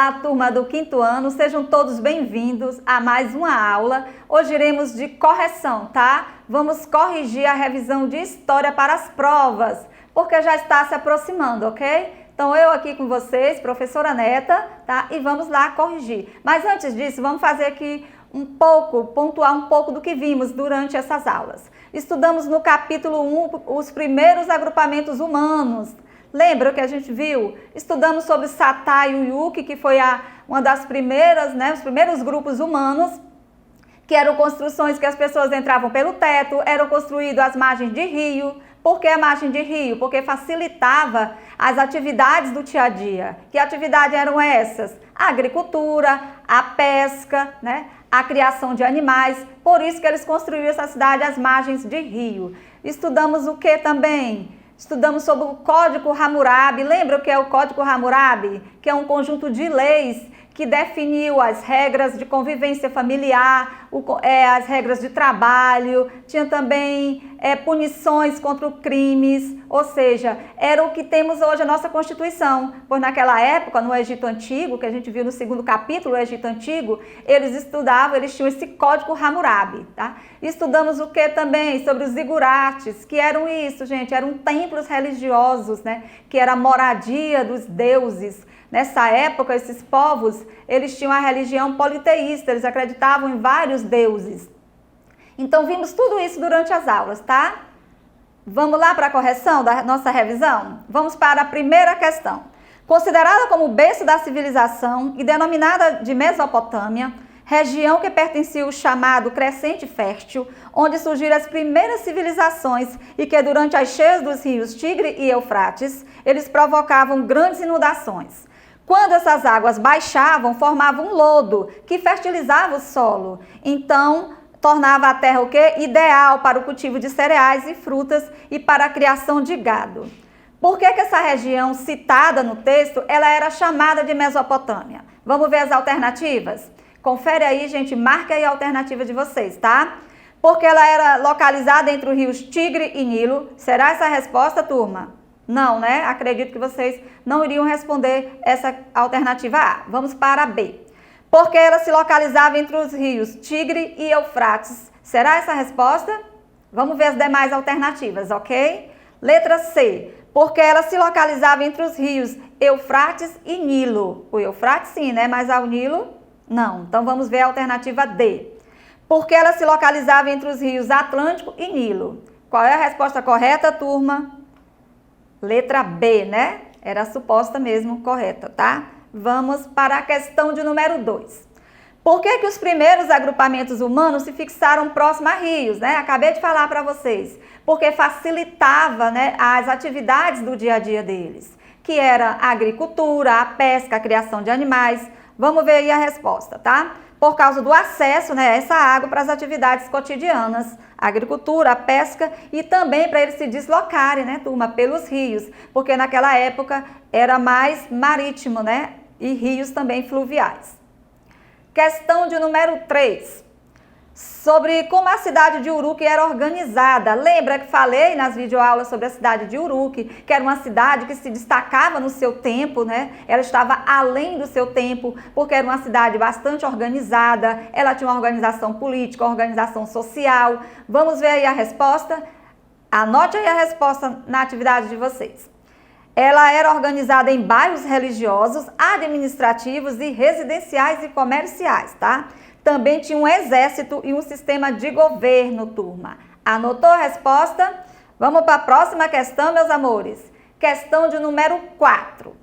Olá, turma do quinto ano, sejam todos bem-vindos a mais uma aula. Hoje iremos de correção, tá? Vamos corrigir a revisão de história para as provas, porque já está se aproximando, ok? Então eu aqui com vocês, professora Neta, tá? E vamos lá corrigir. Mas antes disso, vamos fazer aqui pontuar um pouco do que vimos durante essas aulas. Estudamos no capítulo 1 os primeiros agrupamentos humanos. Lembra que a gente viu? Estudamos sobre Satá e Uyuk, que foi uma das primeiras, né, os primeiros grupos humanos, que eram construções que as pessoas entravam pelo teto, eram construídos às margens de rio. Por que a margem de rio? Porque facilitava as atividades do dia a dia. Que atividades eram essas? A agricultura, a pesca, né, a criação de animais. Por isso que eles construíram essa cidade às margens de rio. Estudamos o que também? Estudamos sobre o Código Hammurabi. Lembra o que é o Código Hammurabi? Que é um conjunto de leis que definiu as regras de convivência familiar, as regras de trabalho, tinha também punições contra crimes, ou seja, era o que temos hoje a nossa Constituição. Pois naquela época, no Egito Antigo, que a gente viu no segundo capítulo, o Egito Antigo, eles tinham esse Código Hammurabi, tá? Estudamos o que também? Sobre os zigurates, que eram isso, gente, eram templos religiosos, né? Que era a moradia dos deuses. Nessa época, esses povos, eles tinham a religião politeísta, eles acreditavam em vários deuses. Então, vimos tudo isso durante as aulas, tá? Vamos lá para a correção da nossa revisão? Vamos para a primeira questão. Considerada como o berço da civilização e denominada de Mesopotâmia, região que pertencia ao chamado Crescente Fértil, onde surgiram as primeiras civilizações e que durante as cheias dos rios Tigre e Eufrates, eles provocavam grandes inundações. Quando essas águas baixavam, formavam um lodo que fertilizava o solo. Então, tornava a terra o quê? Ideal para o cultivo de cereais e frutas e para a criação de gado. Por que essa região citada no texto, ela era chamada de Mesopotâmia? Vamos ver as alternativas? Confere aí, gente, marca aí a alternativa de vocês, tá? Porque ela era localizada entre os rios Tigre e Nilo. Será essa a resposta, turma? Não, né? Acredito que vocês não iriam responder essa alternativa A. Vamos para a B. Porque ela se localizava entre os rios Tigre e Eufrates. Será essa a resposta? Vamos ver as demais alternativas, ok? Letra C. Porque ela se localizava entre os rios Eufrates e Nilo. O Eufrates sim, né? Mas ao Nilo, não. Então vamos ver a alternativa D. Porque ela se localizava entre os rios Atlântico e Nilo. Qual é a resposta correta, turma? Letra B, né? Era a suposta mesmo correta, tá? Vamos para a questão de número 2. Por que os primeiros agrupamentos humanos se fixaram próximo a rios, né? Acabei de falar para vocês. Porque facilitava, né, as atividades do dia a dia deles, que era a agricultura, a pesca, a criação de animais. Vamos ver aí a resposta, tá? Por causa do acesso, né, a essa água para as atividades cotidianas, a agricultura, a pesca e também para eles se deslocarem, né, turma, pelos rios, porque naquela época era mais marítimo, né, e rios também fluviais. Questão de número 3. Sobre como a cidade de Uruk era organizada. Lembra que falei nas videoaulas sobre a cidade de Uruk, que era uma cidade que se destacava no seu tempo, né? Ela estava além do seu tempo, porque era uma cidade bastante organizada, ela tinha uma organização política, uma organização social. Vamos ver aí a resposta? Anote aí a resposta na atividade de vocês. Ela era organizada em bairros religiosos, administrativos e residenciais e comerciais, tá? Também tinha um exército e um sistema de governo, turma. Anotou a resposta? Vamos para a próxima questão, meus amores. Questão de número 4.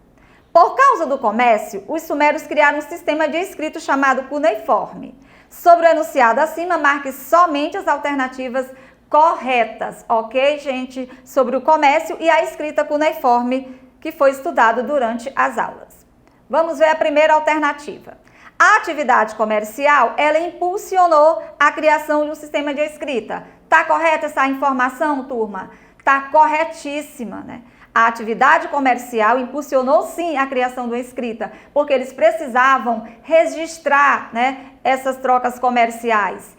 Por causa do comércio, os sumérios criaram um sistema de escrito chamado cuneiforme. Sobre o enunciado acima, marque somente as alternativas corretas, ok, gente? Sobre o comércio e a escrita cuneiforme que foi estudado durante as aulas. Vamos ver a primeira alternativa. A atividade comercial, ela impulsionou a criação de um sistema de escrita. Tá correta essa informação, turma? Tá corretíssima, né? A atividade comercial impulsionou sim a criação da escrita, porque eles precisavam registrar, né, essas trocas comerciais.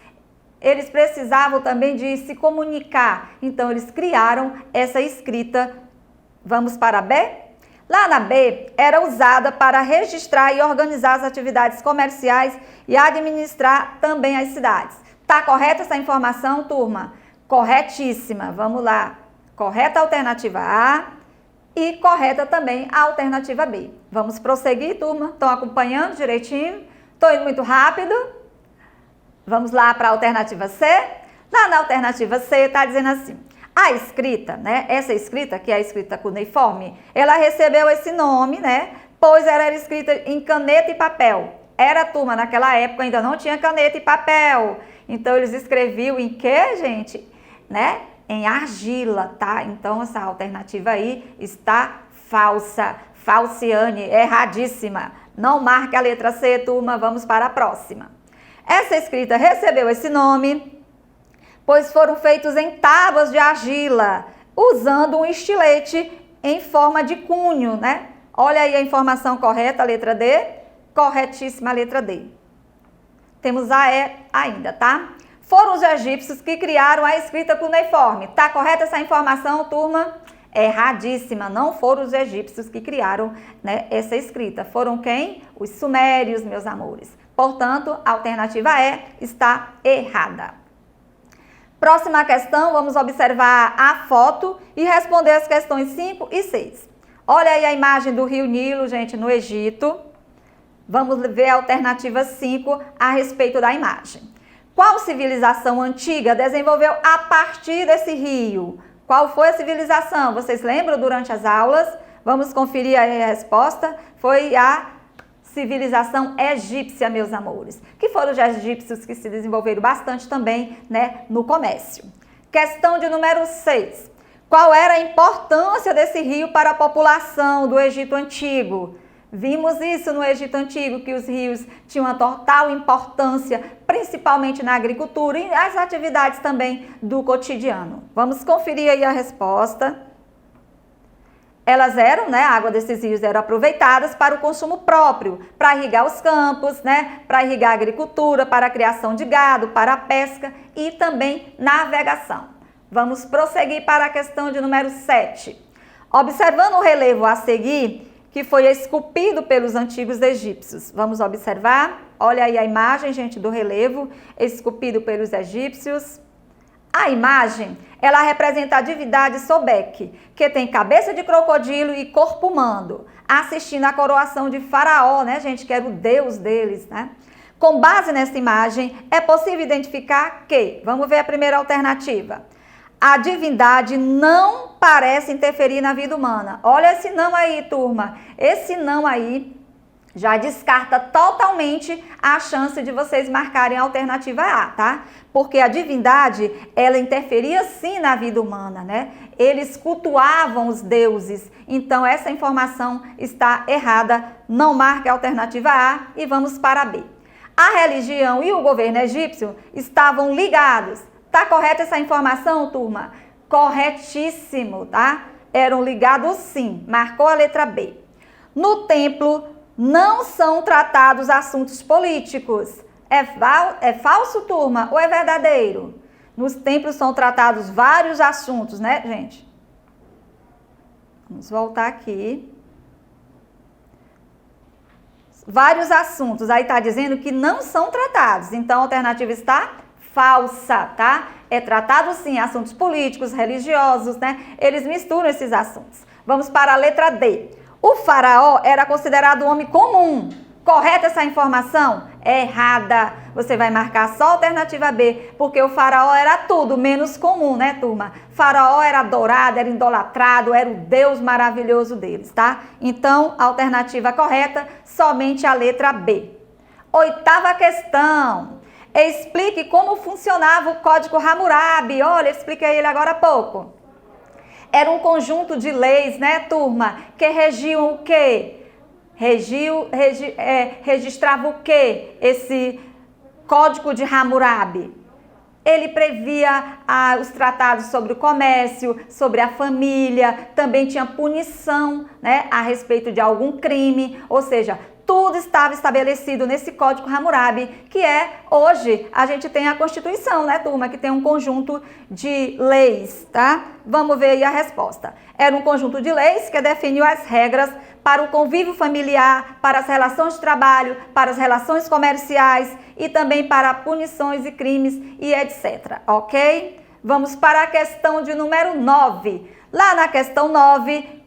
Eles precisavam também de se comunicar, então eles criaram essa escrita. Vamos para B? Lá na B, era usada para registrar e organizar as atividades comerciais e administrar também as cidades. Tá correta essa informação, turma? Corretíssima. Vamos lá. Correta a alternativa A e correta também a alternativa B. Vamos prosseguir, turma? Estão acompanhando direitinho? Estou indo muito rápido? Vamos lá para a alternativa C? Lá na alternativa C está dizendo assim: a escrita, né? Essa escrita, que é a escrita cuneiforme, ela recebeu esse nome, né? Pois ela era escrita em caneta e papel. Era, turma, naquela época ainda não tinha caneta e papel. Então eles escreviam em quê, gente? Né? Em argila, tá? Então essa alternativa aí está falsa. Falciane, erradíssima. Não marque a letra C, turma. Vamos para a próxima. Essa escrita recebeu esse nome pois foram feitos em tábuas de argila, usando um estilete em forma de cunho, né? Olha aí a informação correta, a letra D. Corretíssima a letra D. Temos a E ainda, tá? Foram os egípcios que criaram a escrita cuneiforme. Tá correta essa informação, turma? Erradíssima. Não foram os egípcios que criaram, né, essa escrita. Foram quem? Os sumérios, meus amores. Portanto, a alternativa E está errada. Próxima questão, vamos observar a foto e responder as questões 5 e 6. Olha aí a imagem do rio Nilo, gente, no Egito. Vamos ver a alternativa 5 a respeito da imagem. Qual civilização antiga desenvolveu a partir desse rio? Qual foi a civilização? Vocês lembram durante as aulas? Vamos conferir aí a resposta. Foi a civilização egípcia, meus amores, que foram os egípcios que se desenvolveram bastante também, né, no comércio. Questão de número 6. Qual era a importância desse rio para a população do Egito Antigo? Vimos isso no Egito Antigo, que os rios tinham uma total importância, principalmente na agricultura e as atividades também do cotidiano. Vamos conferir aí a resposta. Elas eram, né, a água desses rios eram aproveitadas para o consumo próprio, para irrigar os campos, né, para irrigar a agricultura, para a criação de gado, para a pesca e também navegação. Vamos prosseguir para a questão de número 7. Observando o relevo a seguir, que foi esculpido pelos antigos egípcios. Vamos observar? Olha aí a imagem, gente, do relevo esculpido pelos egípcios. A imagem, ela representa a divindade Sobek, que tem cabeça de crocodilo e corpo humano, assistindo a coroação de Faraó, né, gente, que era o deus deles, né? Com base nessa imagem, é possível identificar que, vamos ver a primeira alternativa, a divindade não parece interferir na vida humana. Olha esse não aí, turma. Esse não aí já descarta totalmente a chance de vocês marcarem a alternativa A, tá? Porque a divindade, ela interferia sim na vida humana, né? Eles cultuavam os deuses. Então, essa informação está errada. Não marque a alternativa A e vamos para a B. A religião e o governo egípcio estavam ligados. Tá correta essa informação, turma? Corretíssimo, tá? Eram ligados sim. Marcou a letra B. No templo, não são tratados assuntos políticos. É falso, turma, ou é verdadeiro? Nos templos são tratados vários assuntos, né, gente? Vamos voltar aqui. Vários assuntos. Aí está dizendo que não são tratados. Então, a alternativa está falsa, tá? É tratado, sim, assuntos políticos, religiosos, né? Eles misturam esses assuntos. Vamos para a letra D. O faraó era considerado um homem comum. Correta essa informação? Errada. Você vai marcar só a alternativa B, porque o faraó era tudo menos comum, né, turma? Faraó era adorado, era idolatrado, era o Deus maravilhoso deles, tá? Então, a alternativa correta, somente a letra B. 8ª questão. Explique como funcionava o Código Hammurabi. Olha, expliquei ele agora há pouco. Era um conjunto de leis, né, turma, que regiam o quê? Registrava o quê? Esse Código de Hammurabi. Ele previa os tratados sobre o comércio, sobre a família, também tinha punição, né, a respeito de algum crime, ou seja, tudo estava estabelecido nesse Código Hammurabi, que hoje a gente tem a Constituição, né, turma, que tem um conjunto de leis, tá? Vamos ver aí a resposta. Era um conjunto de leis que definiu as regras para o convívio familiar, para as relações de trabalho, para as relações comerciais e também para punições e crimes e etc, ok? Vamos para a questão de número 9. Lá na questão 9,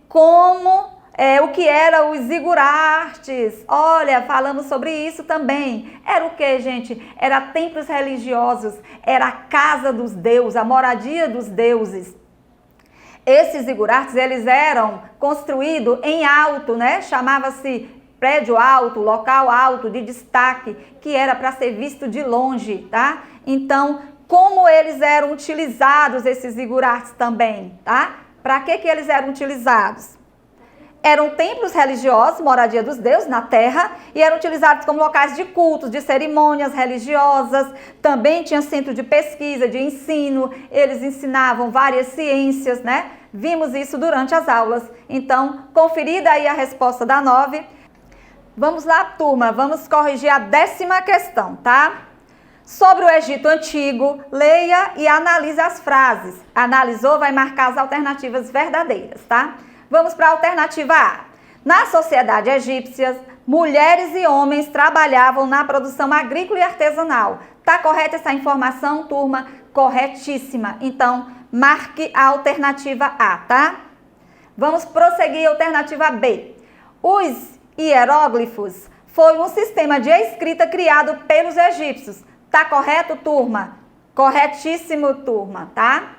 o que eram os zigurates? Olha, falamos sobre isso também. Era o que, gente? Era templos religiosos, era a casa dos deuses, a moradia dos deuses. Esses zigurates, eles eram construídos em alto, né? Chamava-se prédio alto, local alto, de destaque, que era para ser visto de longe, tá? Então, como eles eram utilizados, esses zigurates também, tá? Para que eles eram utilizados? Eram templos religiosos, moradia dos deuses na terra, e eram utilizados como locais de cultos, de cerimônias religiosas. Também tinha centro de pesquisa, de ensino, eles ensinavam várias ciências, né? Vimos isso durante as aulas. Então, conferida aí a resposta da 9. Vamos lá, turma, vamos corrigir a 10ª questão, tá? Sobre o Egito Antigo, leia e analise as frases. Analisou, vai marcar as alternativas verdadeiras, tá? Vamos para a alternativa A. Na sociedade egípcia, mulheres e homens trabalhavam na produção agrícola e artesanal. Tá correta essa informação, turma? Corretíssima. Então, marque a alternativa A, tá? Vamos prosseguir a alternativa B. Os hieróglifos foi um sistema de escrita criado pelos egípcios. Tá correto, turma? Corretíssimo, turma, tá?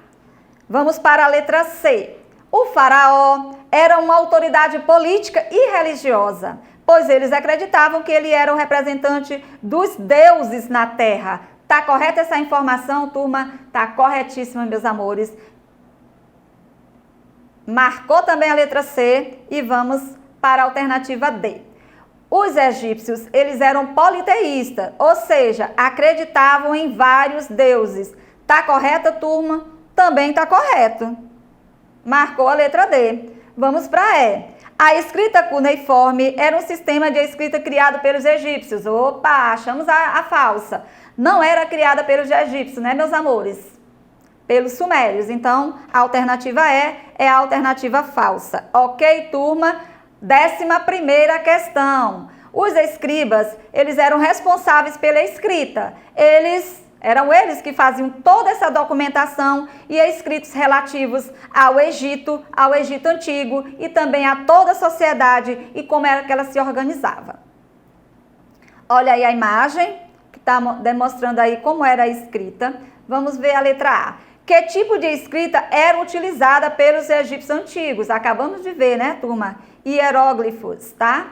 Vamos para a letra C. O faraó era uma autoridade política e religiosa, pois eles acreditavam que ele era o representante dos deuses na terra. Tá correta essa informação, turma? Tá corretíssima, meus amores. Marcou também a letra C e vamos para a alternativa D. Os egípcios, eles eram politeístas, ou seja, acreditavam em vários deuses. Tá correta, turma? Também tá correto. Marcou a letra D. Vamos para E. A escrita cuneiforme era um sistema de escrita criado pelos egípcios. Opa, achamos a falsa. Não era criada pelos egípcios, né, meus amores? Pelos sumérios. Então, a alternativa E é a alternativa falsa. Ok, turma? 11ª questão. Os escribas, eles eram responsáveis pela escrita. Eram eles que faziam toda essa documentação e escritos relativos ao Egito Antigo e também a toda a sociedade e como era que ela se organizava. Olha aí a imagem que está demonstrando aí como era a escrita. Vamos ver a letra A. Que tipo de escrita era utilizada pelos egípcios antigos? Acabamos de ver, né, turma? Hieróglifos, tá?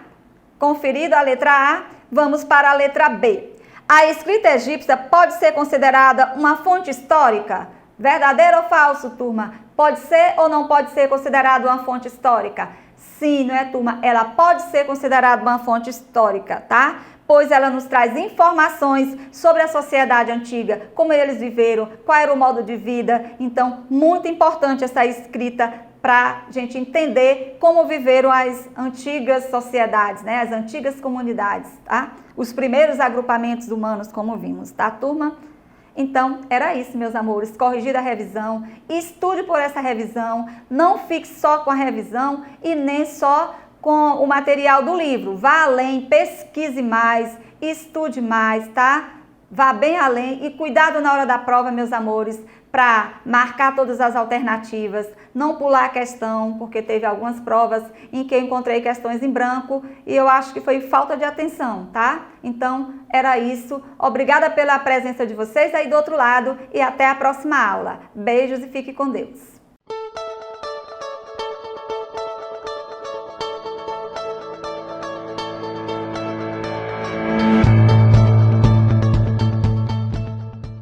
Conferida a letra A, vamos para a letra B. A escrita egípcia pode ser considerada uma fonte histórica? Verdadeiro ou falso, turma? Pode ser ou não pode ser considerada uma fonte histórica? Sim, não é, turma? Ela pode ser considerada uma fonte histórica, tá? Pois ela nos traz informações sobre a sociedade antiga, como eles viveram, qual era o modo de vida. Então, muito importante essa escrita para a gente entender como viveram as antigas sociedades, né? As antigas comunidades, tá? Os primeiros agrupamentos humanos, como vimos, tá, turma? Então, era isso, meus amores. Corrigir a revisão, estude por essa revisão, não fique só com a revisão e nem só com o material do livro. Vá além, pesquise mais, estude mais, tá? Vá bem além e cuidado na hora da prova, meus amores, para marcar todas as alternativas, não pular a questão, porque teve algumas provas em que eu encontrei questões em branco e eu acho que foi falta de atenção, tá? Então, era isso. Obrigada pela presença de vocês aí do outro lado e até a próxima aula. Beijos e fique com Deus.